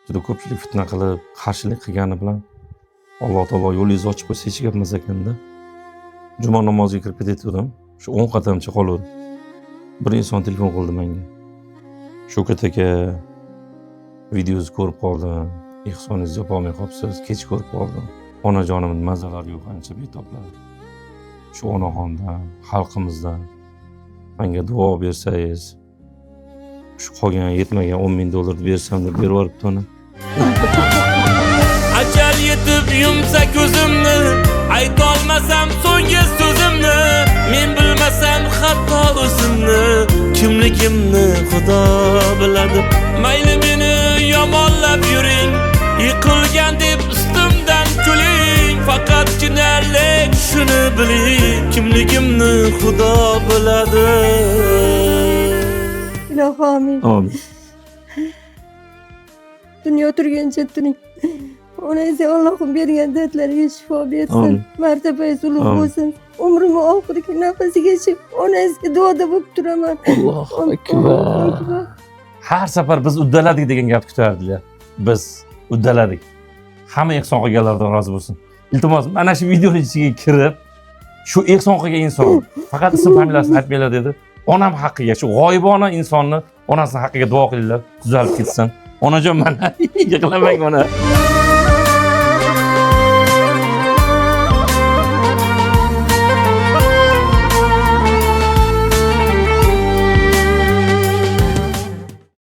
juda ko'pchilik fitna qilib, qarshilik qilgani bilan Alloh taolo yo'lingizni ochib qo'ysa hech gap emas ekanda. Juma namoziga kirib ketdim. Shu 10 qadamcha qoldim. Bir inson telefon qildi menga. Shavkat aka, videozni ko'rib qoldim. Ehsoningizni yopolmay qolibsiz, kech ko'rib qoldim. Onajonimning mazalari yo'q ancha betoblar. Shu onaxondan, xalqimizdan menga duo bersangiz, shu qolgan yetmagan 10 ming dollarni bersam deb berib yuboribdi ona. Ajal yetib yumsa ko'zimni, aytolmasam so'nggi so'zimni, men bilmasam hatto o'zimni, kimligimni Xudo biladi. Mayli meni yomonlab yuring, yiqilgan deb ustimdan kuling, faqatgina shuni biling, kimligimni Xudo biladi. Ilohim amin. Amin. Dunyo turgancha turing. Onangizga Allohim bergan dardlariga shifo bersin. Amin. Martabangiz ulug' Amin. bo'lsin. Umrimni oxirgi nafasigacha onangizga duoda bo'lib turaman. Allohu akbar. Har safar biz uddaladik degan gap kutardilar. Biz uddaladik. Hamma ehson qilganlardan rozi bo'lsin. Iltimos, mana shu videoning ichiga kirib, shu ehson qilgan inson faqat ism familiyasini aytmanglar dedi. Onam haqqiga, shu g'oyibona insonni onasining haqqiga duo qilinglar, tuzalib ketsin. Onajon mana yig'lamang ona.